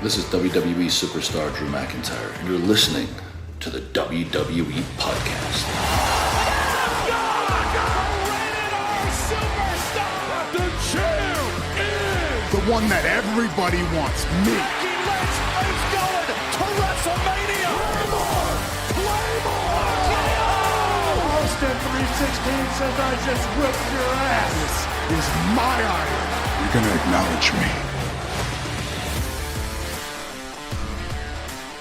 This is WWE superstar Drew McIntyre, and you're listening to the WWE Podcast. The champ is the one that everybody wants, me. Becky Lynch is going to WrestleMania. Claymore! Austin 316 says I just whipped your ass. This is my iron. You're going to acknowledge me.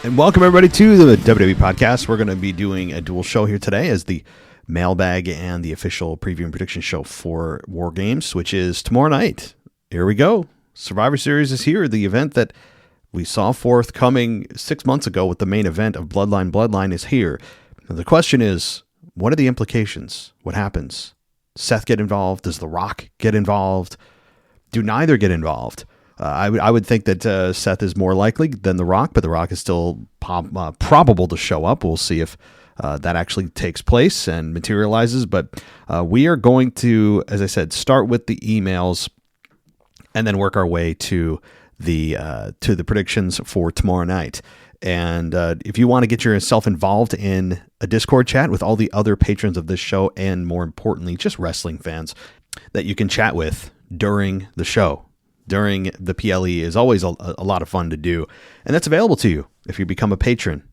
And welcome everybody to the WWE Podcast. We're going to be doing a dual show here today as the mailbag and the official preview and prediction show for WarGames, which is tomorrow night. Here we go. Survivor Series is here. The event that we saw forthcoming 6 months ago with the main event of Bloodline is here. Now, the question is, what are the implications? What happens? Does Seth get involved? Does The Rock get involved? Do neither get involved? I would think that Seth is more likely than The Rock, but The Rock is still probable to show up. We'll see if that actually takes place and materializes. But we are going to, as I said, start with the emails and then work our way to the predictions for tomorrow night. And if you want to get yourself involved in a Discord chat with all the other patrons of this show, and more importantly, just wrestling fans that you can chat with during the show, during the PLE, is always a lot of fun to do. And that's available to you if you become a patron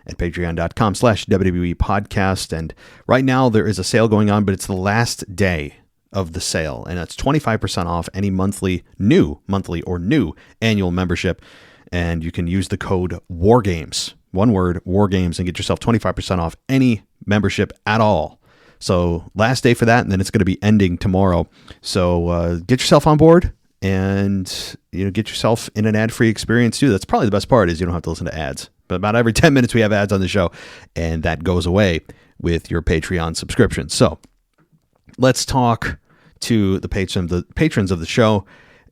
at patreon.com/WWE podcast. And right now there is a sale going on, but it's the last day of the sale. And that's 25% off any new monthly or new annual membership. And you can use the code WarGames, one word, WarGames, and get yourself 25% off any membership at all. So last day for that, and then it's going to be ending tomorrow. So get yourself on board. And get yourself in an ad-free experience too. That's probably the best part, is you don't have to listen to ads. But about every 10 minutes we have ads on the show, and that goes away with your Patreon subscription. So let's talk to the patrons of the show,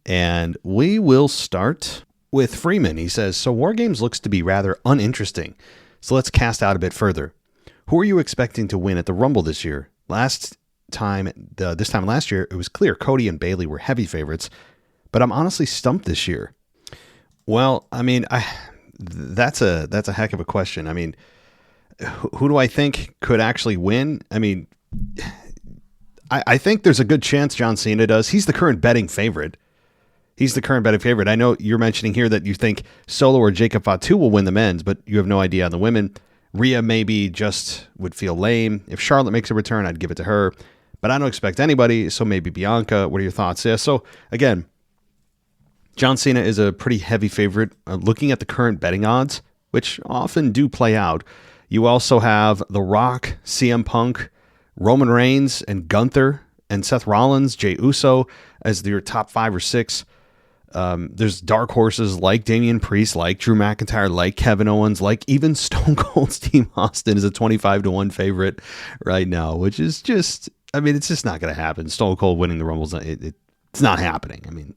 and we will start with Freeman. He says, so WarGames looks to be rather uninteresting. So let's cast out a bit further. Who are you expecting to win at the Rumble this year? This time last year, it was clear Cody and Bayley were heavy favorites. But I'm honestly stumped this year. Well, I mean, that's a heck of a question. I mean, who do I think could actually win? I mean, I think there's a good chance John Cena does. He's the current betting favorite. I know you're mentioning here that you think Solo or Jacob Fatu will win the men's, but you have no idea on the women. Rhea maybe just would feel lame. If Charlotte makes a return, I'd give it to her. But I don't expect anybody, so maybe Bianca. What are your thoughts? Yeah, so again, John Cena is a pretty heavy favorite. Looking at the current betting odds, which often do play out, you also have The Rock, CM Punk, Roman Reigns, and Gunther, and Seth Rollins, Jey Uso as your top 5 or 6. There's dark horses like Damian Priest, like Drew McIntyre, like Kevin Owens, like even Stone Cold Steve Austin is a 25-1 favorite right now, which is just, I mean, it's just not going to happen. Stone Cold winning the Rumbles, it's not happening. I mean,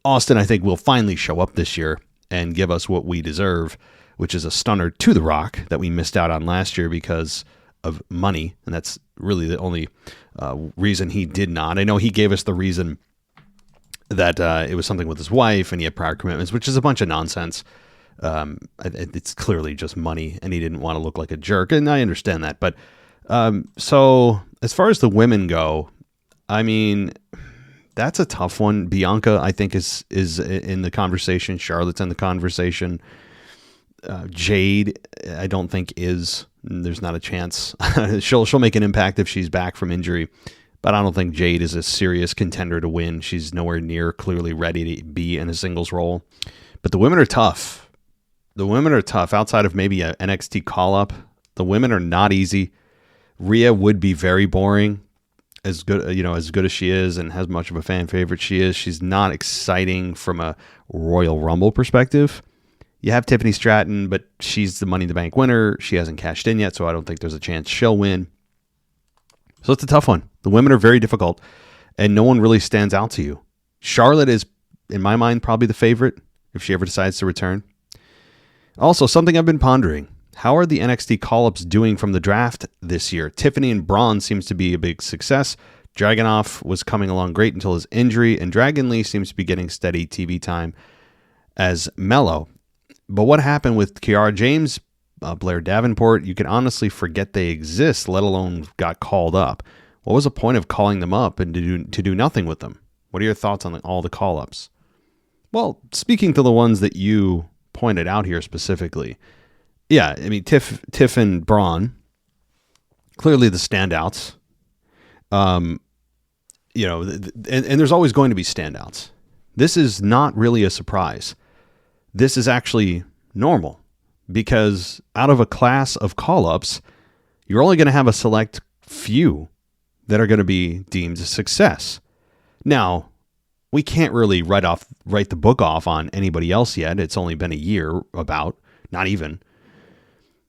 Austin, I think, will finally show up this year and give us what we deserve, which is a stunner to The Rock that we missed out on last year because of money. And that's really the only reason he did not. I know he gave us the reason that it was something with his wife and he had prior commitments, which is a bunch of nonsense. It's clearly just money, and he didn't want to look like a jerk. And I understand that. But so as far as the women go, I mean, that's a tough one. Bianca, I think, is in the conversation. Charlotte's in the conversation. Jade, I don't think is. There's not a chance. She'll make an impact if she's back from injury, but I don't think Jade is a serious contender to win. She's nowhere near clearly ready to be in a singles role. But the women are tough. Outside of maybe an NXT call-up, the women are not easy. Rhea would be very boring. As good as she is and as much of a fan favorite she is, she's not exciting from a Royal Rumble perspective. You have Tiffany Stratton, but she's the Money in the Bank winner. She hasn't cashed in yet, so I don't think there's a chance she'll win. So it's a tough one. The women are very difficult, and no one really stands out to you. Charlotte is, in my mind, probably the favorite if she ever decides to return. Also, something I've been pondering. How are the NXT call-ups doing from the draft this year? Tiffany and Braun seems to be a big success. Dragunov was coming along great until his injury, and Dragon Lee seems to be getting steady TV time as Mello. But what happened with Kiara James, Blair Davenport? You can honestly forget they exist, let alone got called up. What was the point of calling them up and to do nothing with them? What are your thoughts on all the call-ups? Well, speaking to the ones that you pointed out here specifically, yeah, I mean, Tiff and Braun, clearly the standouts. And there's always going to be standouts. This is not really a surprise. This is actually normal because out of a class of call-ups, you're only going to have a select few that are going to be deemed a success. Now, we can't really write the book off on anybody else yet. It's only been a year, not even.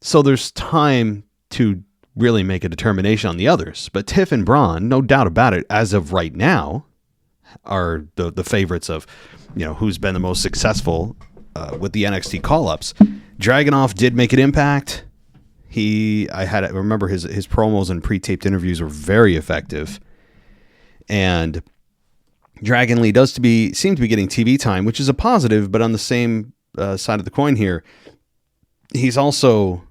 So there's time to really make a determination on the others. But Tiff and Braun, no doubt about it, as of right now, are the favorites of, who's been the most successful with the NXT call-ups. Dragunov did make an impact. I remember his promos and pre-taped interviews were very effective. And Dragon Lee seem to be getting TV time, which is a positive, but on the same side of the coin here, he's also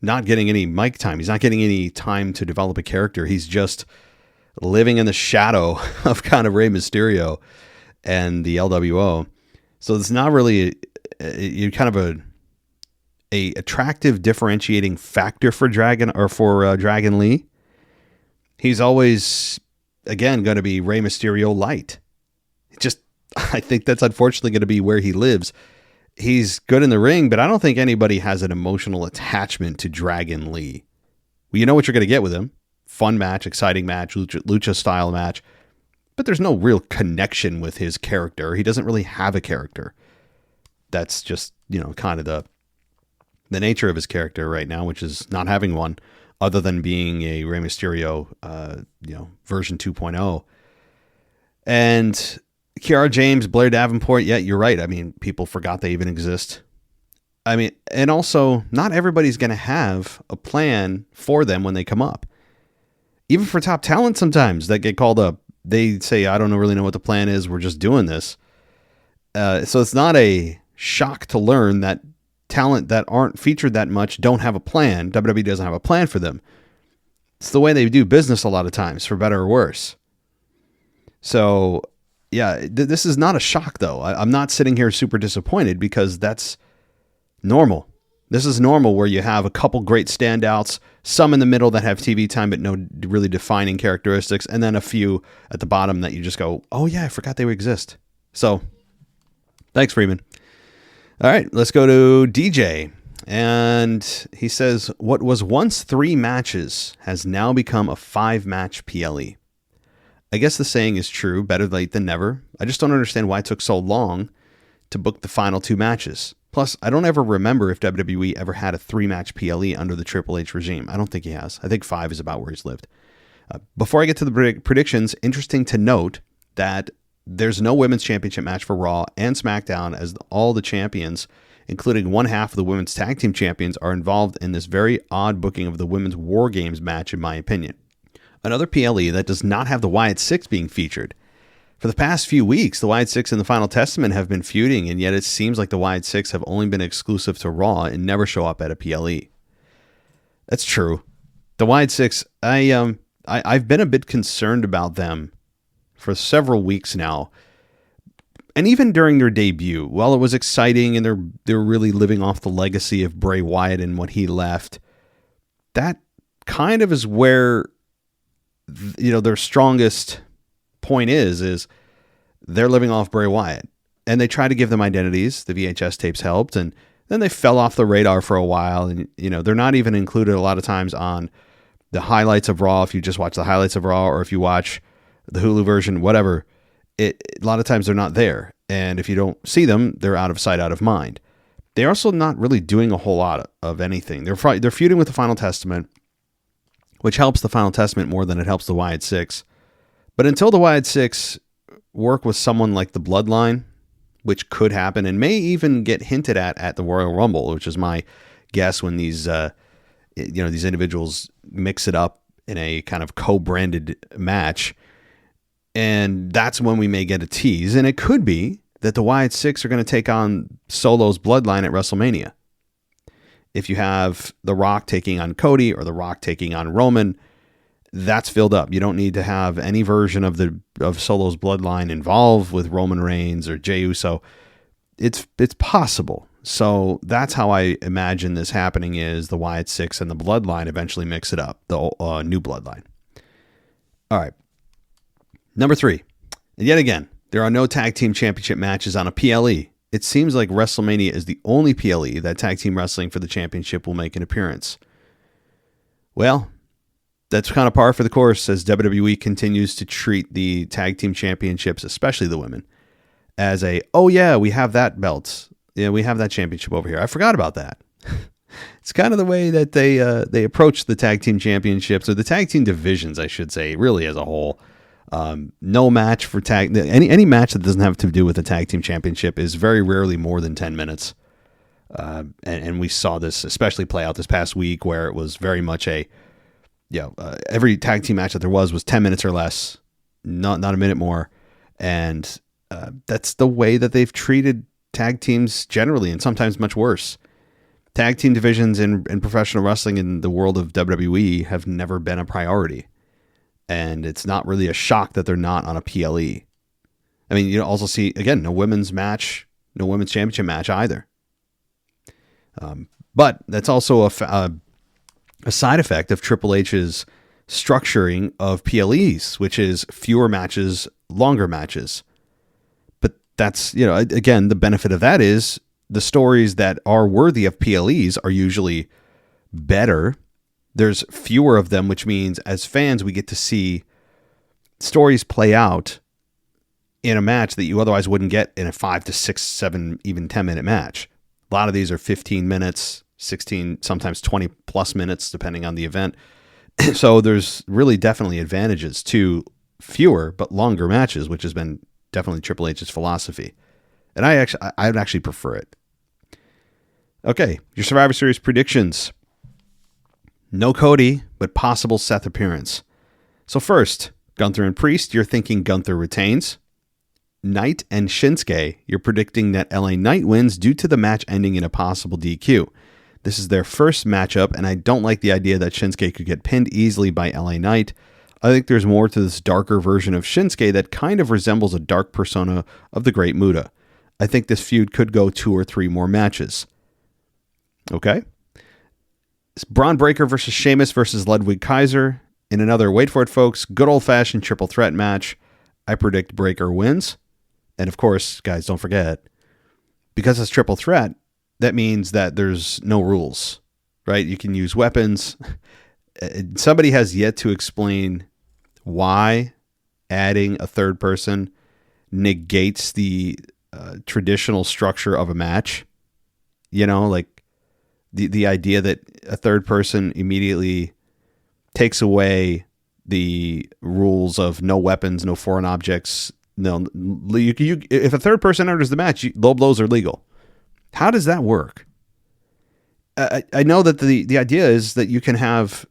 not getting any mic time. He's not getting any time to develop a character. He's just living in the shadow of kind of Rey Mysterio and the LWO. So it's not really a attractive differentiating factor for Dragon Lee. He's always, again, going to be Rey Mysterio light. I think that's unfortunately going to be where he lives. He's good in the ring, but I don't think anybody has an emotional attachment to Dragon Lee. Well, you know what you're going to get with him. Fun match, exciting match, lucha style match. But there's no real connection with his character. He doesn't really have a character. That's just, kind of the nature of his character right now, which is not having one other than being a Rey Mysterio, version 2.0. And Kiara James, Blair Davenport, yeah, you're right. I mean, people forgot they even exist. I mean, and also, not everybody's going to have a plan for them when they come up. Even for top talent sometimes that get called up, they say, I don't really know what the plan is. We're just doing this. So it's not a shock to learn that talent that aren't featured that much don't have a plan. WWE doesn't have a plan for them. It's the way they do business a lot of times, for better or worse. So, yeah, this is not a shock, though. I'm not sitting here super disappointed because that's normal. This is normal where you have a couple great standouts, some in the middle that have TV time but no really defining characteristics, and then a few at the bottom that you just go, oh, yeah, I forgot they would exist. So, thanks, Freeman. All right, let's go to DJ. And he says, what was once 3 matches has now become a 5-match PLE. I guess the saying is true, better late than never. I just don't understand why it took so long to book the final 2 matches. Plus, I don't ever remember if WWE ever had a 3-match PLE under the Triple H regime. I don't think he has. I think 5 is about where he's lived. Before I get to the predictions, interesting to note that there's no women's championship match for Raw and SmackDown, as all the champions, including one half of the women's tag team champions, are involved in this very odd booking of the women's WarGames match, in my opinion. Another PLE that does not have the Wyatt Six being featured. For the past few weeks, the Wyatt Six and the Final Testament have been feuding, and yet it seems like the Wyatt Six have only been exclusive to Raw and never show up at a PLE. That's true. The Wyatt Six, I've been a bit concerned about them for several weeks now. And even during their debut, while it was exciting and they're really living off the legacy of Bray Wyatt and what he left, that kind of is where their strongest point is they're living off Bray Wyatt. And they try to give them identities. The VHS tapes helped, and then they fell off the radar for a while, and they're not even included a lot of times on the highlights of Raw if you just watch the highlights of Raw, or if you watch the Hulu version, whatever. A lot of times they're not there. And if you don't see them, they're out of sight, out of mind. They're also not really doing a whole lot of anything. They're feuding with the Final Testament, which helps the Final Testament more than it helps the Wyatt Six. But until the Wyatt Six work with someone like the Bloodline, which could happen and may even get hinted at the Royal Rumble, which is my guess when these individuals mix it up in a kind of co-branded match. And that's when we may get a tease. And it could be, that the Wyatt Six are going to take on Solo's bloodline at WrestleMania. If you have The Rock taking on Cody or The Rock taking on Roman, that's filled up. You don't need to have any version of Solo's bloodline involved with Roman Reigns or Jey Uso. It's possible. So that's how I imagine this happening, is the Wyatt Six and the bloodline eventually mix it up, the new bloodline. All right. Number 3. And yet again, there are no tag team championship matches on a PLE. It seems like WrestleMania is the only PLE that tag team wrestling for the championship will make an appearance. Well, that's kind of par for the course as WWE continues to treat the tag team championships, especially the women, as oh yeah, we have that belt. Yeah, we have that championship over here. I forgot about that. It's kind of the way that they approach the tag team championships, or the tag team divisions, I should say, really as a whole. No match for any match that doesn't have to do with the tag team championship is very rarely more than 10 minutes. And we saw this especially play out this past week, where it was very much every tag team match that there was 10 minutes or less, not a minute more. And that's the way that they've treated tag teams generally, and sometimes much worse. Tag team divisions in professional wrestling in the world of WWE have never been a priority. And it's not really a shock that they're not on a PLE. I mean, you also see, again, no women's championship match either. But that's also a side effect of Triple H's structuring of PLEs, which is fewer matches, longer matches. But that's, again, the benefit of that is the stories that are worthy of PLEs are usually better. There's fewer of them, which means as fans, we get to see stories play out in a match that you otherwise wouldn't get in a 5 to 6, 7, even 10-minute match. A lot of these are 15 minutes, 16, sometimes 20 plus minutes, depending on the event. So there's really definitely advantages to fewer but longer matches, which has been definitely Triple H's philosophy. And I'd actually prefer it. Okay, your Survivor Series predictions. No Cody, but possible Seth appearance. So first, Gunther and Priest, you're thinking Gunther retains. Knight and Shinsuke, you're predicting that LA Knight wins due to the match ending in a possible DQ. This is their first matchup, and I don't like the idea that Shinsuke could get pinned easily by LA Knight. I think there's more to this darker version of Shinsuke that kind of resembles a dark persona of the Great Muta. I think this feud could go 2 or 3 more matches. Okay. Braun Breaker versus Sheamus versus Ludwig Kaiser. In another, wait for it, folks, good old-fashioned triple threat match. I predict Breaker wins. And of course, guys, don't forget, because it's triple threat, that means that there's no rules, right? You can use weapons. Somebody has yet to explain why adding a third person negates the traditional structure of a match. Like the idea that a third person immediately takes away the rules of no weapons, no foreign objects. No, if a third person enters the match, low blows are legal. How does that work? I know that the idea is that you can have,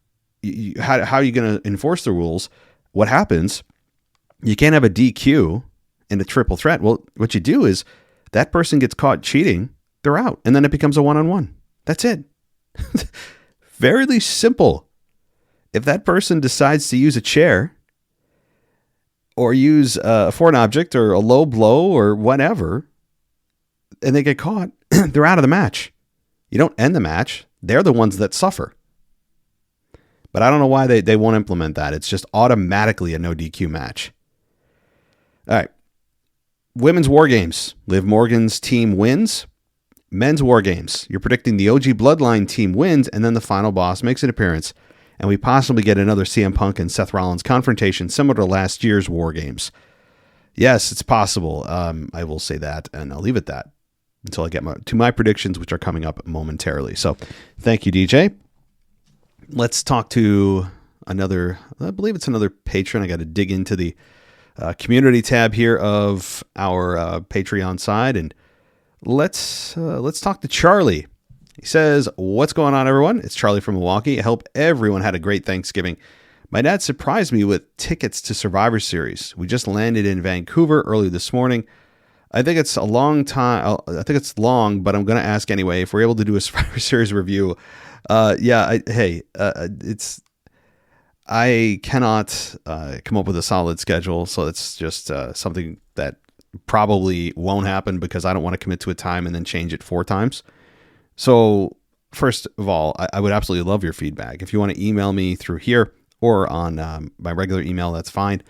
how are you going to enforce the rules? What happens? You can't have a DQ in a triple threat. Well, what you do is that person gets caught cheating, they're out, and then it becomes a one-on-one. That's it. Very simple. If that person decides to use a chair or use a foreign object or a low blow or whatever, and they get caught, they're out of the match. You don't end the match. They're the ones that suffer. But I don't know why they won't implement that. It's just automatically a no DQ match. All right. Women's WarGames. Liv Morgan's team wins. Men's WarGames. You're predicting the OG Bloodline team wins, and then the final boss makes an appearance, and we possibly get another CM Punk and Seth Rollins confrontation similar to last year's WarGames. Yes, it's possible. I will say that, and I'll leave it at that until I get to my predictions, which are coming up momentarily. So thank you, DJ. Let's talk to another, I believe it's another patron. I got to dig into the community tab here of our Patreon side, and let's talk to Charlie. He says, "What's going on, everyone? It's Charlie from Milwaukee. I hope everyone had a great Thanksgiving. My dad surprised me with tickets to Survivor Series. We just landed in Vancouver early this morning. I think it's a long time. I think it's long, but I'm going to ask anyway. If we're able to do a Survivor Series review, it's I cannot come up with a solid schedule, so it's just something that probably won't happen because I don't want to commit to a time and then change it 4 times. So first of all, I would absolutely love your feedback. If you want to email me through here or on my regular email, that's fine.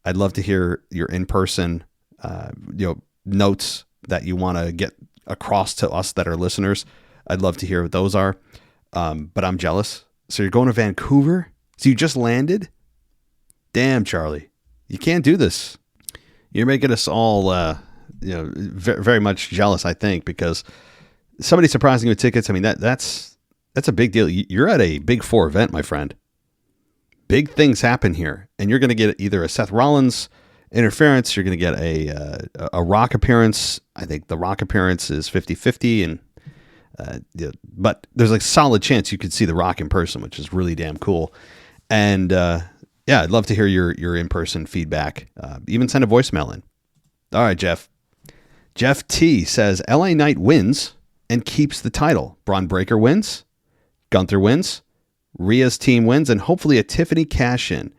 I'd love to hear your in-person notes that you want to get across to us that are listeners. I'd love to hear what those are. But I'm jealous. So you're going to Vancouver? So you just landed? Damn, Charlie. You can't do this. You're making us all very, very much jealous, I think, because somebody surprising you with tickets, I mean, that's a big deal. You're at a Big 4 event, my friend. Big things happen here, and you're going to get either a Seth Rollins interference, you're going to get a Rock appearance. I think the Rock appearance is 50-50, and but there's a solid chance you could see the Rock in person, which is really damn cool. And I'd love to hear your in-person feedback. Even send a voicemail in. All right, Jeff. Jeff T says LA Knight wins and keeps the title. Braun Breaker wins. Gunther wins. Rhea's team wins, and hopefully a Tiffany cash-in.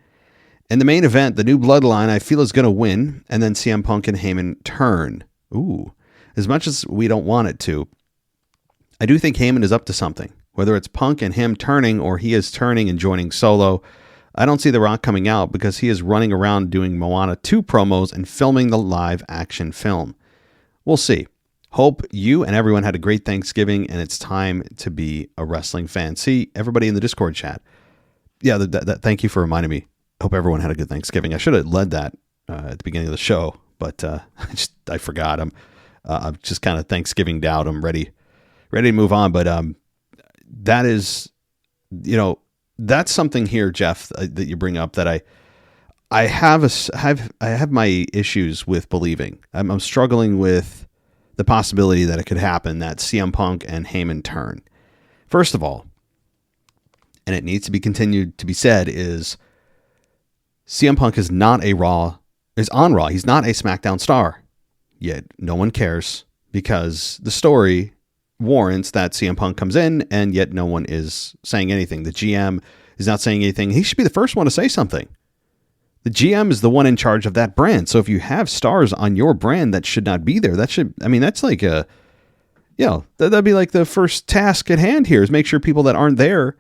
In the main event, the new Bloodline I feel is going to win, and then CM Punk and Heyman turn. Ooh. As much as we don't want it to, I do think Heyman is up to something. Whether it's Punk and him turning or he is turning and joining Solo, I don't see The Rock coming out because he is running around doing Moana 2 promos and filming the live action film. We'll see. Hope you and everyone had a great Thanksgiving, and it's time to be a wrestling fan. See, everybody in the Discord chat. Yeah, thank you for reminding me. Hope everyone had a good Thanksgiving. I should have led that at the beginning of the show, but I forgot. I'm just kind of Thanksgiving out. I'm ready to move on. But that is, that's something here, Jeff, that you bring up that I have my issues with believing. I'm struggling with the possibility that it could happen that CM Punk and Heyman turn. First of all, and it needs to be continued to be said, is CM Punk is not is on Raw. He's not a SmackDown star. Yet no one cares because the story warrants that CM Punk comes in, and yet no one is saying anything. The GM is not saying anything. He should be the first one to say something. The GM is the one in charge of that brand. So if you have stars on your brand that should not be there, that's like that'd be like the first task at hand here is make sure people that aren't there,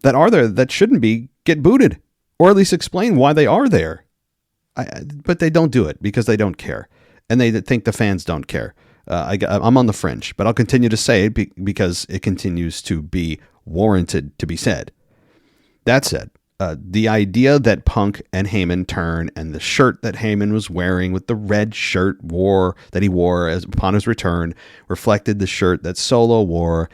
that shouldn't be, get booted, or at least explain why they are there. But they don't do it because they don't care. And they think the fans don't care. I'm on the fringe, but I'll continue to say it because it continues to be warranted to be said. That said, the idea that Punk and Heyman turn, and the shirt that Heyman was wearing with the red shirt that he wore upon his return reflected the shirt that Solo wore.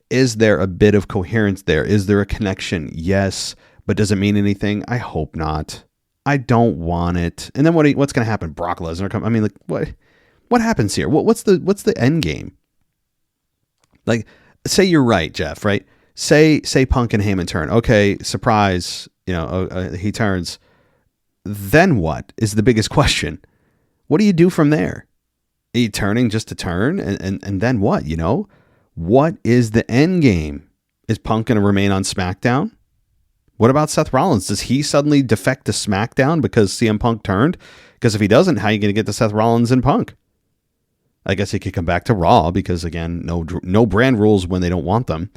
Is there a bit of coherence there? Is there a connection? Yes, but does it mean anything? I hope not. I don't want it. And then what's going to happen? Brock Lesnar come? I mean, like what happens here? What's the end game? Like, say you're right, Jeff. Right? Say Punk and Heyman turn. Okay, surprise. He turns. Then what is the biggest question? What do you do from there? Are you turning just to turn? And then what? What is the end game? Is Punk going to remain on SmackDown? What about Seth Rollins? Does he suddenly defect to SmackDown because CM Punk turned? Because if he doesn't, how are you going to get to Seth Rollins and Punk? I guess he could come back to Raw because, again, no brand rules when they don't want them.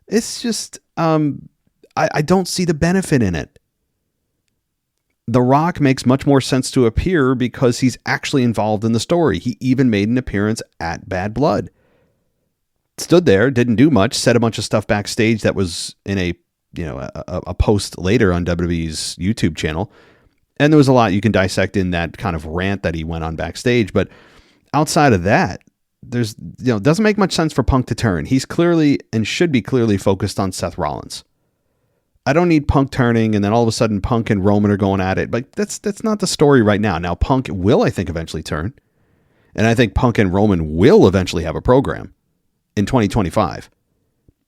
It's just, I don't see the benefit in it. The Rock makes much more sense to appear because he's actually involved in the story. He even made an appearance at Bad Blood. Stood there, didn't do much, said a bunch of stuff backstage that was in a post later on WWE's YouTube channel. And there was a lot you can dissect in that kind of rant that he went on backstage. But outside of that, there's, doesn't make much sense for Punk to turn. He's clearly and should be clearly focused on Seth Rollins. I don't need Punk turning and then all of a sudden Punk and Roman are going at it. But that's not the story right now. Now Punk will, I think, eventually turn. And I think Punk and Roman will eventually have a program in 2025.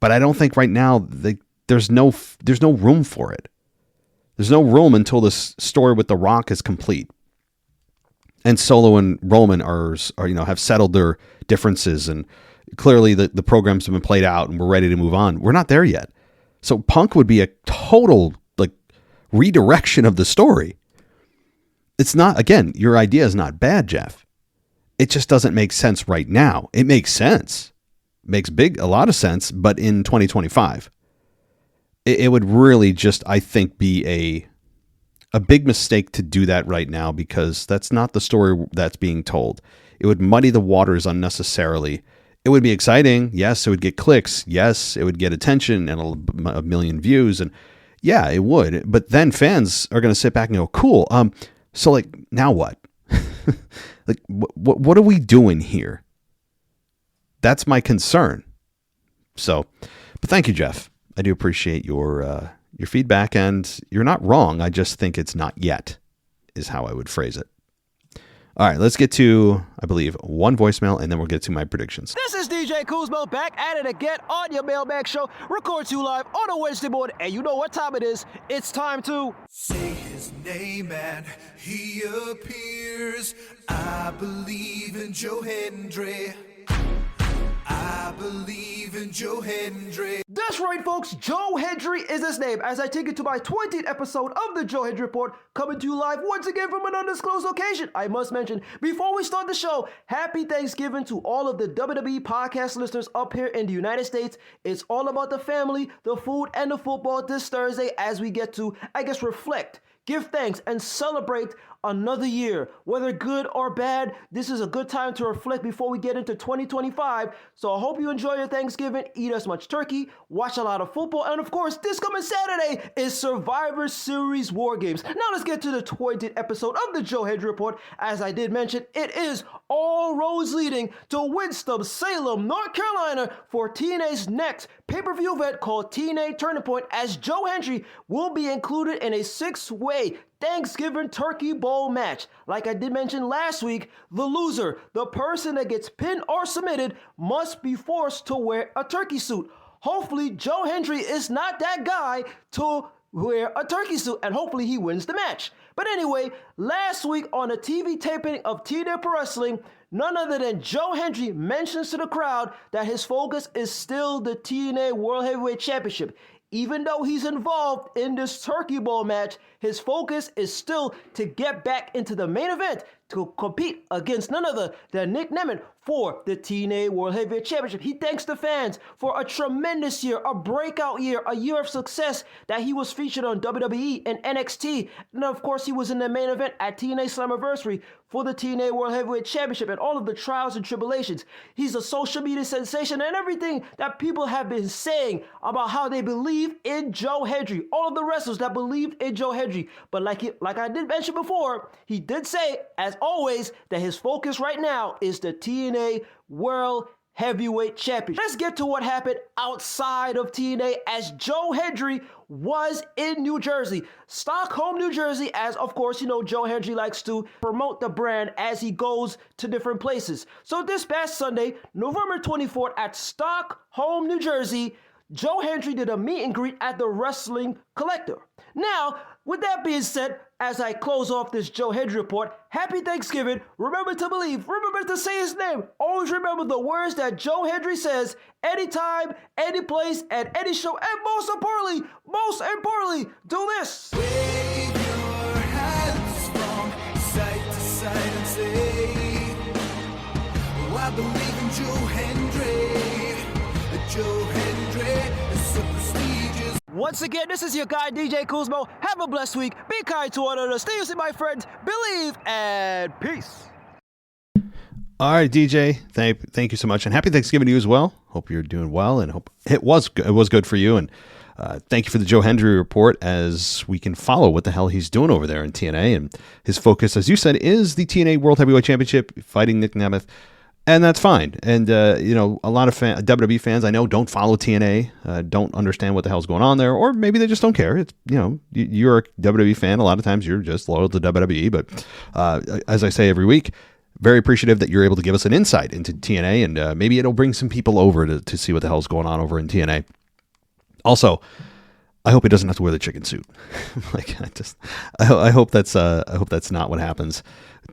But I don't think right now there's no room for it. There's no room until this story with The Rock is complete. and Solo and Roman are have settled their differences, and clearly the programs have been played out and we're ready to move on. We're not there yet. So Punk would be a total redirection of the story. It's not, again, your idea is not bad, Jeff. It just doesn't make sense right now. It makes sense. Makes a lot of sense, but in 2025. It would really just, I think, be a big mistake to do that right now, because that's not the story that's being told. It would muddy the waters unnecessarily. It would be exciting. Yes, it would get clicks. Yes, it would get attention and a million views. And yeah, it would. But then fans are going to sit back and go, cool. So now what? What are we doing here? That's my concern. So, but thank you, Jeff. I do appreciate your feedback, and you're not wrong. I just think it's not yet, is how I would phrase it. All right, let's get to, I believe, one voicemail, and then we'll get to my predictions. This is DJ Kuzmo back at it again on your Mailbag Show. Record you live on a Wednesday morning, and you know what time it is. It's time to say his name and he appears. I believe in Joe Hendry. I believe in Joe Hendry. That's right, folks. Joe Hendry is his name, as I take it to my 20th episode of the Joe Hendry Report, coming to you live once again from an undisclosed location. I must mention, before we start the show, happy Thanksgiving to all of the WWE podcast listeners up here in the United States. It's all about the family, the food, and the football this Thursday as we get to, reflect, give thanks, and celebrate another year. Whether good or bad, this is a good time to reflect before we get into 2025. So I hope you enjoy your Thanksgiving, eat as much turkey, watch a lot of football, and of course, this coming Saturday is Survivor Series WarGames. Now let's get to the 20th episode of the Joe Hendry Report. As I did mention, it is all roads leading to Winston-Salem, North Carolina for TNA's next pay-per-view event called TNA Turning Point, as Joe Hendry will be included in a 6-way Thanksgiving Turkey Bowl match. Like I did mention last week, the loser, the person that gets pinned or submitted, must be forced to wear a turkey suit. Hopefully, Joe Hendry is not that guy to wear a turkey suit, and hopefully he wins the match. But anyway, last week on a TV taping of TNA Pro Wrestling, none other than Joe Hendry mentions to the crowd that his focus is still the TNA World Heavyweight Championship. Even though he's involved in this Turkey Bowl match, his focus is still to get back into the main event to compete against none other than Nick Nemeth for the TNA World Heavyweight Championship. He thanks the fans for a tremendous year, a breakout year, a year of success that he was featured on WWE and NXT. And of course, he was in the main event at TNA Slammiversary for the TNA World Heavyweight Championship and all of the trials and tribulations. He's a social media sensation, and everything that people have been saying about how they believe in Joe Hendry. All of the wrestlers that believed in Joe Hendry. But like I did mention before, he did say, as always, that his focus right now is the TNA World Heavyweight Championship. Let's get to what happened outside of TNA, as Joe Hendry was in New Jersey, Stockholm, New Jersey, as of course, Joe Hendry likes to promote the brand as he goes to different places. So this past Sunday, November 24th at Stockholm, New Jersey, Joe Hendry did a meet and greet at the Wrestling Collector. Now, with that being said, as I close off this Joe Hendry Report, happy Thanksgiving. Remember to believe. Remember to say his name. Always remember the words that Joe Hendry says anytime, any place, and any show. And most importantly, do this. Wave your hands from side to side and say, oh, I believe in Joe Hendry. Joe Hendry is so prestigious. Once again, this is your guy, DJ Kuzmo. Have a blessed week. Be kind to one another. Stay safe, my friends. Believe, and peace. All right, DJ. Thank you so much, and happy Thanksgiving to you as well. Hope you're doing well, and hope it was good for you. And thank you for the Joe Hendry Report, as we can follow what the hell he's doing over there in TNA. And his focus, as you said, is the TNA World Heavyweight Championship, fighting Nick Nemeth. And that's fine. And, a lot of WWE fans I know don't follow TNA, don't understand what the hell's going on there, or maybe they just don't care. It's, you're a WWE fan. A lot of times you're just loyal to WWE. But as I say every week, very appreciative that you're able to give us an insight into TNA, and maybe it'll bring some people over to see what the hell's going on over in TNA. Also, I hope he doesn't have to wear the chicken suit. I hope that's not what happens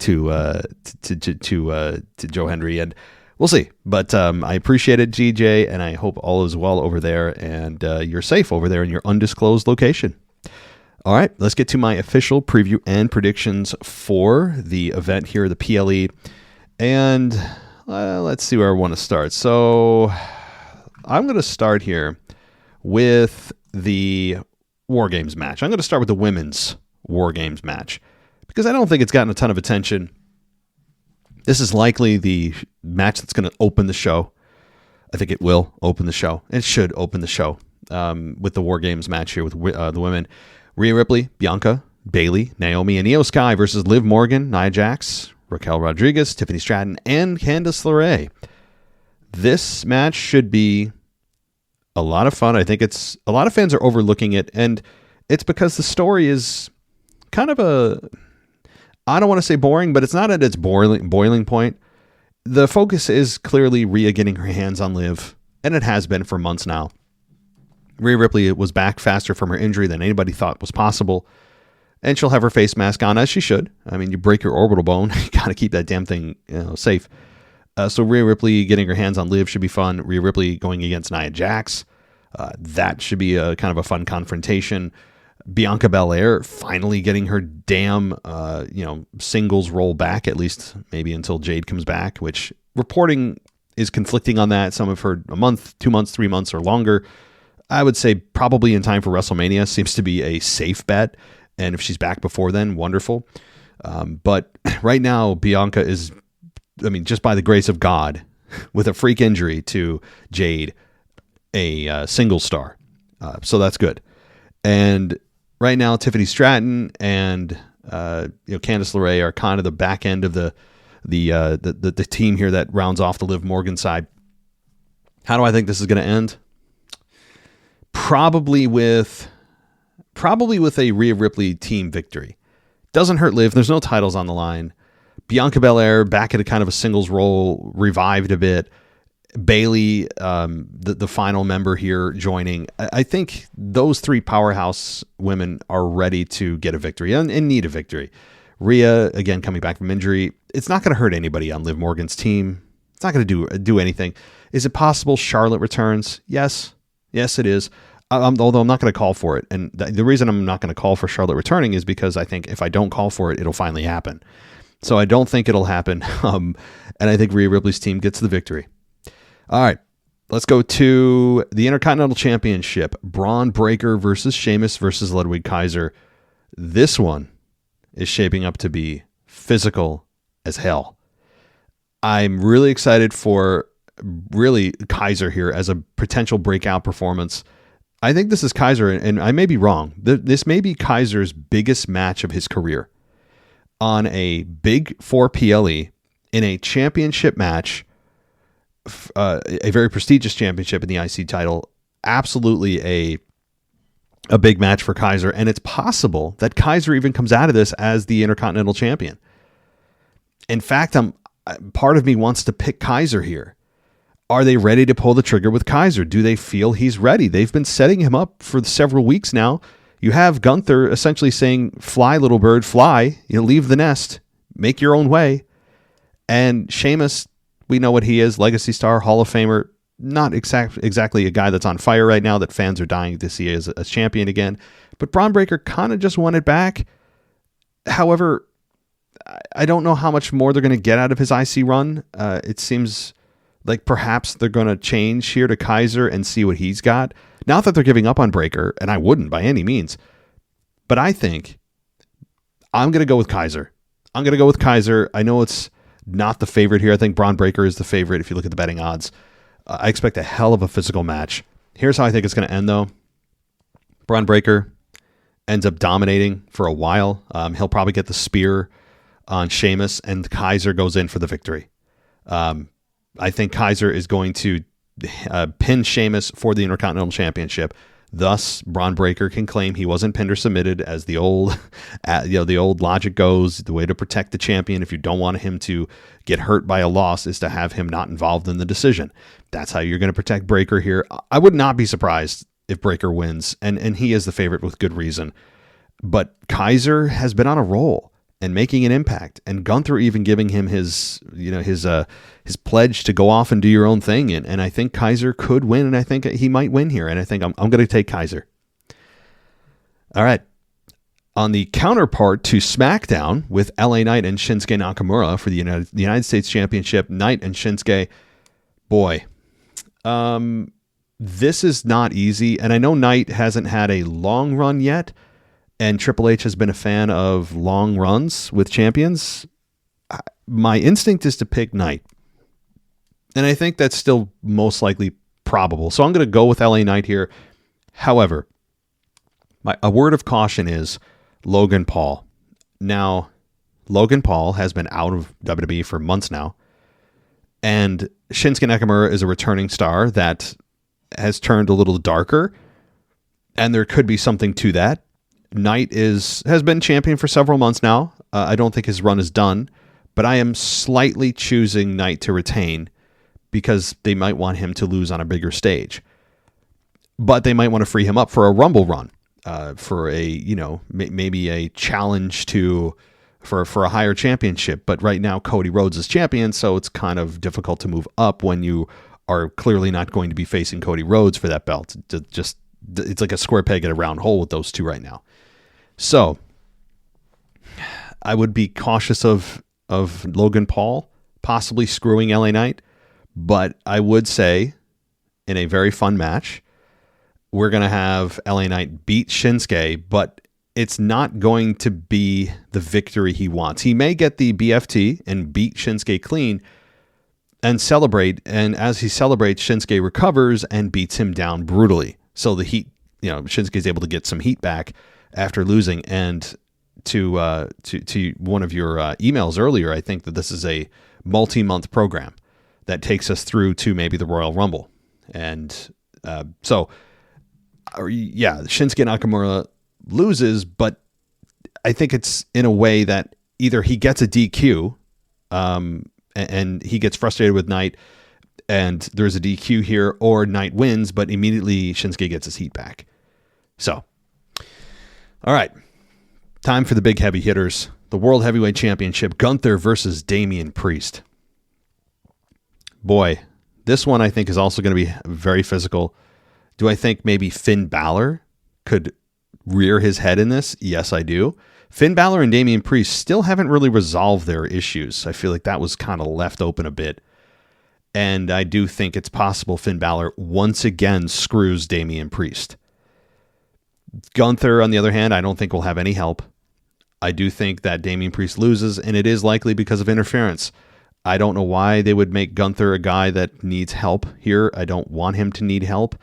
to Joe Hendry, and we'll see. But I appreciate it, GJ, and I hope all is well over there, and you're safe over there in your undisclosed location. All right, let's get to my official preview and predictions for the event here, the PLE, and let's see where I want to start. So I'm going to start here with the WarGames match. I'm going to start with the women's WarGames match because I don't think it's gotten a ton of attention. This is likely the match that's going to open the show. I think it will open the show. It should open the show with the WarGames match here with the women. Rhea Ripley, Bianca, Bayley, Naomi, and Io Sky versus Liv Morgan, Nia Jax, Raquel Rodriguez, Tiffany Stratton, and Candice LeRae. This match should be a lot of fun. I think it's a lot of fans are overlooking it, and it's because the story is kind of I don't want to say boring, but it's not at its boiling point. The focus is clearly Rhea getting her hands on Liv, and it has been for months now. Rhea Ripley was back faster from her injury than anybody thought was possible, and she'll have her face mask on, as she should. I mean, you break your orbital bone, you got to keep that damn thing safe. So Rhea Ripley getting her hands on Liv should be fun. Rhea Ripley going against Nia Jax, that should be a kind of a fun confrontation. Bianca Belair finally getting her damn singles roll back, at least maybe until Jade comes back, which reporting is conflicting on that. Some have heard a month, 2 months, 3 months, or longer. I would say probably in time for WrestleMania seems to be a safe bet, and if she's back before then, wonderful. But right now, Bianca is, just by the grace of God, with a freak injury to Jade, a single star. So that's good. And right now, Tiffany Stratton and Candice LeRae are kind of the back end of the team here that rounds off the Liv Morgan side. How do I think this is going to end? Probably with a Rhea Ripley team victory. Doesn't hurt Liv. There's no titles on the line. Bianca Belair back at a kind of a singles role, revived a bit. Bayley, the final member here, joining. I think those three powerhouse women are ready to get a victory and need a victory. Rhea, again, coming back from injury. It's not going to hurt anybody on Liv Morgan's team. It's not going to do anything. Is it possible Charlotte returns? Yes, it is. Although I'm not going to call for it. And the reason I'm not going to call for Charlotte returning is because I think if I don't call for it, it'll finally happen. So I don't think it'll happen. And I think Rhea Ripley's team gets the victory. All right, let's go to the Intercontinental Championship. Braun Breaker versus Sheamus versus Ludwig Kaiser. This one is shaping up to be physical as hell. I'm really excited for Kaiser here as a potential breakout performance. I think this is Kaiser, and I may be wrong. This may be Kaiser's biggest match of his career on a big 4 PLE in a championship match, a very prestigious championship in the IC title. Absolutely a big match for Kaiser, and it's possible that Kaiser even comes out of this as the Intercontinental Champion. In fact, part of me wants to pick Kaiser here. Are they ready to pull the trigger with Kaiser? Do they feel he's ready? They've been setting him up for several weeks now. You have Gunther essentially saying, fly, little bird, fly. Leave the nest. Make your own way. And Sheamus, we know what he is. Legacy star, Hall of Famer. Not exactly a guy that's on fire right now that fans are dying to see as a champion again. But Braun Breaker kind of just won it back. However, I don't know how much more they're going to get out of his IC run. It seems like perhaps they're going to change here to Kaiser and see what he's got. Not that they're giving up on Breaker, and I wouldn't by any means. But I think I'm going to go with Kaiser. I know it's not the favorite here. I think Braun Breaker is the favorite if you look at the betting odds. I expect a hell of a physical match. Here's how I think it's going to end, though. Braun Breaker ends up dominating for a while. He'll probably get the spear on Sheamus, and Kaiser goes in for the victory. I think Kaiser is going to pin Sheamus for the Intercontinental Championship. Thus, Braun Breaker can claim he wasn't pinned or submitted, as the old logic goes. The way to protect the champion, if you don't want him to get hurt by a loss, is to have him not involved in the decision. That's how you're going to protect Breaker here. I would not be surprised if Breakker wins, and he is the favorite with good reason. But Kaiser has been on a roll and making an impact, and Gunther even giving him his pledge to go off and do your own thing. And I think Kaiser could win, and I think he might win here. And I think I'm going to take Kaiser. All right. On the counterpart to SmackDown with LA Knight and Shinsuke Nakamura for the United States Championship, Knight and Shinsuke, boy, this is not easy. And I know Knight hasn't had a long run yet, and Triple H has been a fan of long runs with champions. My instinct is to pick Knight. And I think that's still most likely probable. So I'm going to go with LA Knight here. However, a word of caution is Logan Paul. Now, Logan Paul has been out of WWE for months now. And Shinsuke Nakamura is a returning star that has turned a little darker. And there could be something to that. Knight has been champion for several months now. I don't think his run is done, but I am slightly choosing Knight to retain because they might want him to lose on a bigger stage. But they might want to free him up for a Rumble run, for maybe a challenge for a higher championship. But right now Cody Rhodes is champion, so it's kind of difficult to move up when you are clearly not going to be facing Cody Rhodes for that belt. It's like a square peg in a round hole with those two right now. So I would be cautious of Logan Paul possibly screwing LA Knight, but I would say in a very fun match, we're going to have LA Knight beat Shinsuke, but it's not going to be the victory he wants. He may get the BFT and beat Shinsuke clean and celebrate, and as he celebrates, Shinsuke recovers and beats him down brutally. So the heat, Shinsuke is able to get some heat back after losing. And to one of your emails earlier, I think that this is a multi-month program that takes us through to maybe the Royal Rumble. And Shinsuke Nakamura loses, but I think it's in a way that either he gets a DQ and he gets frustrated with Knight, and there's a DQ here, or Knight wins, but immediately Shinsuke gets his heat back. So, all right. Time for the big heavy hitters. The World Heavyweight Championship, Gunther versus Damian Priest. Boy, this one I think is also going to be very physical. Do I think maybe Finn Balor could rear his head in this? Yes, I do. Finn Balor and Damian Priest still haven't really resolved their issues. I feel like that was kind of left open a bit. And I do think it's possible Finn Balor once again screws Damian Priest. Gunther, on the other hand, I don't think will have any help. I do think that Damian Priest loses, and it is likely because of interference. I don't know why they would make Gunther a guy that needs help here. I don't want him to need help.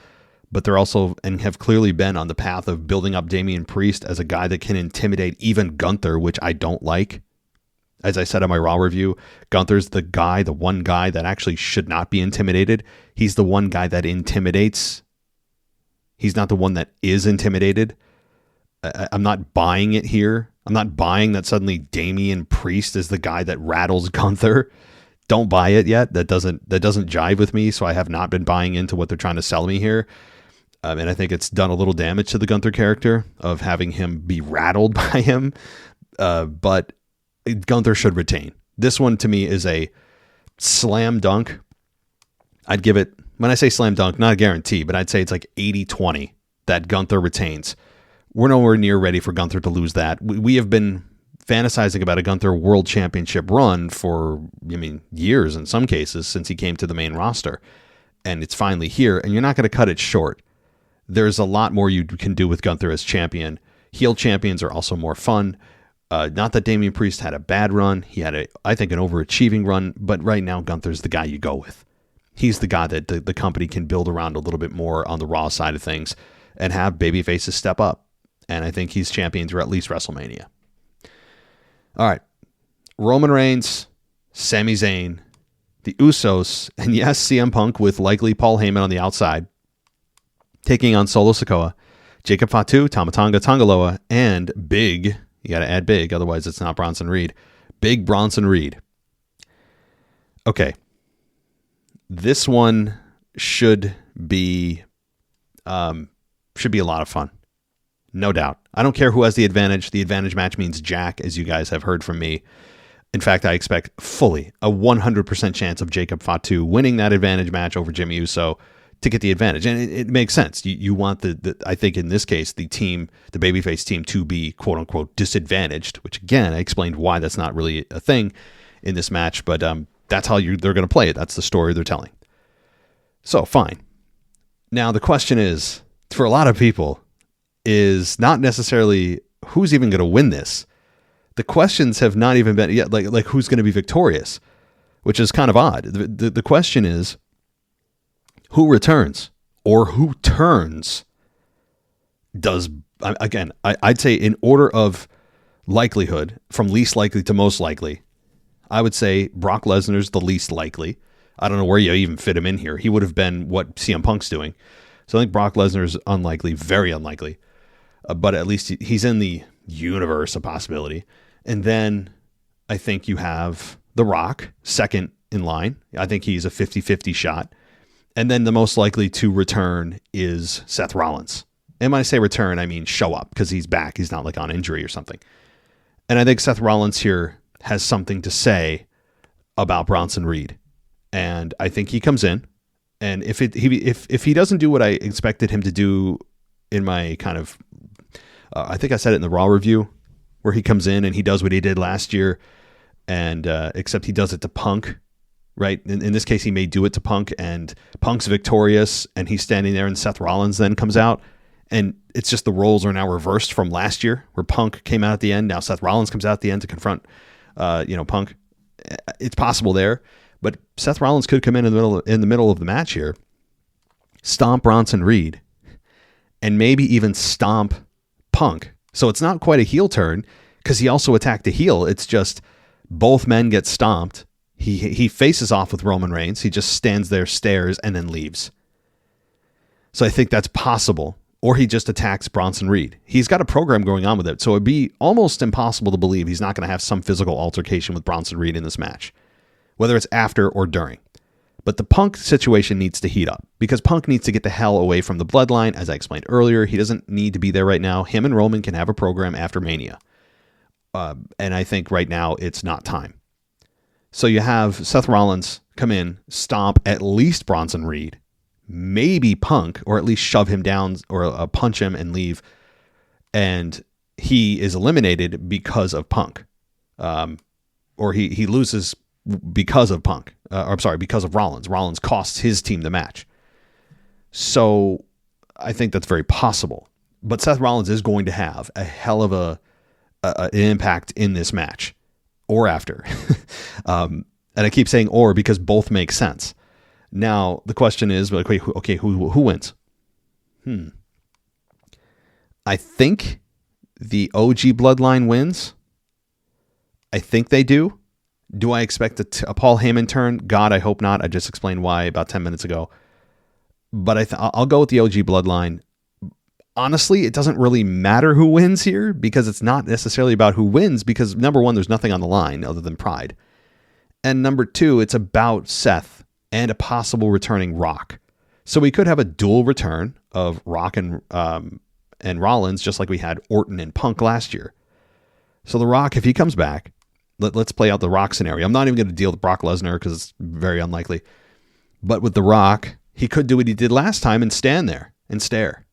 But they're also, and have clearly been on the path of building up Damian Priest as a guy that can intimidate even Gunther, which I don't like. As I said on my Raw review, Gunther's the one guy that actually should not be intimidated. He's the one guy that intimidates. He's not the one that is intimidated. I'm not buying it here. I'm not buying that suddenly Damian Priest is the guy that rattles Gunther. Don't buy it yet. That doesn't jive with me, so I have not been buying into what they're trying to sell me here. And I think it's done a little damage to the Gunther character of having him be rattled by him. But Gunther should retain. This one to me is a slam dunk. I'd give it, when I say slam dunk, not a guarantee, but I'd say it's like 80-20 that Gunther retains. We're nowhere near ready for Gunther to lose that. We have been fantasizing about a Gunther World Championship run for, years in some cases since he came to the main roster. And it's finally here, and you're not going to cut it short. There's a lot more you can do with Gunther as champion. Heel champions are also more fun. Not that Damian Priest had a bad run. He had, I think, an overachieving run, but right now Gunther's the guy you go with. He's the guy that the company can build around a little bit more on the Raw side of things and have babyfaces step up. And I think he's champion through at least WrestleMania. All right. Roman Reigns, Sami Zayn, the Usos, and yes, CM Punk with likely Paul Heyman on the outside, taking on Solo Sikoa, Jacob Fatu, Tama Tonga Tongaloa, and Big, you got to add Big, otherwise it's not Bronson Reed, Big Bronson Reed. Okay. This one should be Should be a lot of fun. No doubt. I don't care who has the advantage. The advantage match means Jack, as you guys have heard from me. In fact, I expect fully a 100% chance of Jacob Fatu winning that advantage match over Jimmy Uso to get the advantage. And it makes sense. You want I think in this case, the babyface team to be quote unquote disadvantaged, which again, I explained why that's not really a thing in this match, but that's how they're going to play it. That's the story they're telling. So fine. Now the question is, for a lot of people, is not necessarily who's even going to win this. The questions have not even been yet, like who's going to be victorious, which is kind of odd. The question is who returns or who turns. I'd say in order of likelihood, from least likely to most likely, I would say Brock Lesnar's the least likely. I don't know where you even fit him in here. He would have been what CM Punk's doing. So I think Brock Lesnar's unlikely, very unlikely. But at least he's in the universe of possibility. And then I think you have The Rock, second in line. I think he's a 50-50 shot. And then the most likely to return is Seth Rollins. And when I say return, I mean show up, because he's back. He's not like on injury or something. And I think Seth Rollins here has something to say about Bronson Reed. And I think he comes in. And if he doesn't do what I expected him to do in my kind of, I think I said it in the Raw review, where he comes in and he does what he did last year, and except he does it to Punk, right? In this case, he may do it to Punk, and Punk's victorious, and he's standing there, and Seth Rollins then comes out, and it's just the roles are now reversed from last year, where Punk came out at the end. Now Seth Rollins comes out at the end to confront, Punk. It's possible there. But Seth Rollins could come in the middle of the match here, stomp Bronson Reed, and maybe even stomp Punk. So it's not quite a heel turn, because he also attacked a heel. It's just both men get stomped. He faces off with Roman Reigns. He just stands there, stares, and then leaves. So I think that's possible. Or he just attacks Bronson Reed. He's got a program going on with it, so it'd be almost impossible to believe he's not going to have some physical altercation with Bronson Reed in this match, whether it's after or during. But the Punk situation needs to heat up, because Punk needs to get the hell away from the bloodline. As I explained earlier, he doesn't need to be there right now. Him and Roman can have a program after Mania. And I think right now it's not time. So you have Seth Rollins come in, stomp at least Bronson Reed, maybe Punk, or at least shove him down or punch him and leave. And he is eliminated because of Punk. Or he loses because of Punk. Because of Rollins. Rollins costs his team the match. So I think that's very possible. But Seth Rollins is going to have a hell of an impact in this match or after. And I keep saying or because both make sense. Now, the question is, okay, who wins? I think the OG bloodline wins. I think they do. Do I expect a Paul Heyman turn? God, I hope not. I just explained why about 10 minutes ago. But I'll go with the OG bloodline. Honestly, it doesn't really matter who wins here, because it's not necessarily about who wins, because number one, there's nothing on the line other than pride. And number two, it's about Seth and a possible returning Rock. So we could have a dual return of Rock and Rollins, just like we had Orton and Punk last year. So The Rock, if he comes back, let's play out the Rock scenario. I'm not even going to deal with Brock Lesnar because it's very unlikely. But with The Rock, he could do what he did last time and stand there and stare.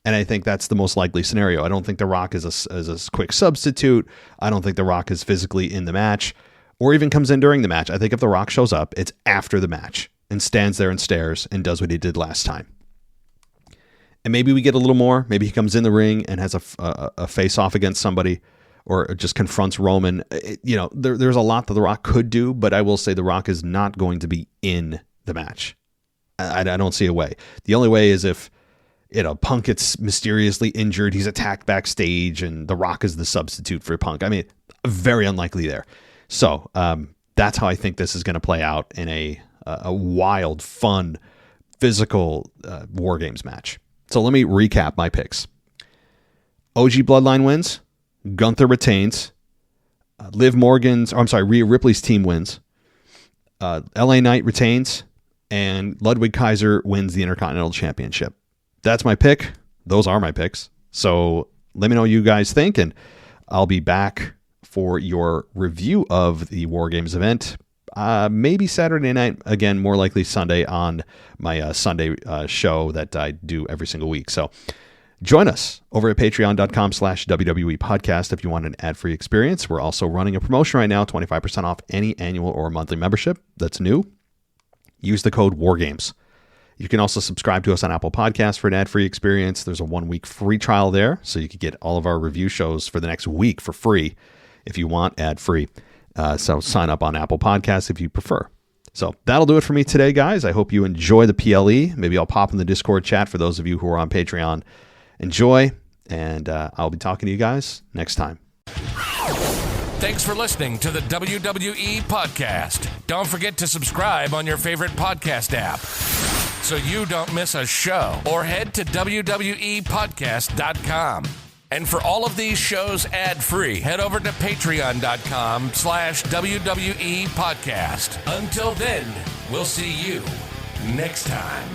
And I think that's the most likely scenario. I don't think The Rock is a quick substitute. I don't think The Rock is physically in the match or even comes in during the match. I think if The Rock shows up, it's after the match and stands there and stares and does what he did last time. And maybe we get a little more. Maybe he comes in the ring and has a face-off against somebody, or just confronts Roman. There's a lot that The Rock could do, but I will say The Rock is not going to be in the match. I don't see a way. The only way is if Punk gets mysteriously injured, he's attacked backstage, and The Rock is the substitute for Punk. I mean, very unlikely there. So that's how I think this is going to play out in a wild, fun, physical WarGames match. So let me recap my picks. OG Bloodline wins. Gunther retains. Rhea Ripley's team wins. LA Knight retains. And Ludwig Kaiser wins the Intercontinental Championship. That's my pick. those are my picks. So let me know what you guys think, and I'll be back for your review of the WarGames event. Maybe Saturday night, again, more likely Sunday on my Sunday show that I do every single week. So join us over at patreon.com/WWE podcast if you want an ad-free experience. We're also running a promotion right now, 25% off any annual or monthly membership that's new. Use the code WarGames. You can also subscribe to us on Apple Podcasts for an ad-free experience. There's a 1-week free trial there, so you can get all of our review shows for the next week for free if you want ad-free. So sign up on Apple Podcasts if you prefer. So that'll do it for me today, guys. I hope you enjoy the PLE. Maybe I'll pop in the Discord chat for those of you who are on Patreon. Enjoy, and I'll be talking to you guys next time. Thanks for listening to the WWE Podcast. Don't forget to subscribe on your favorite podcast app so you don't miss a show, or head to WWEpodcast.com. And for all of these shows ad-free, head over to patreon.com/WWE Podcast. Until then, we'll see you next time.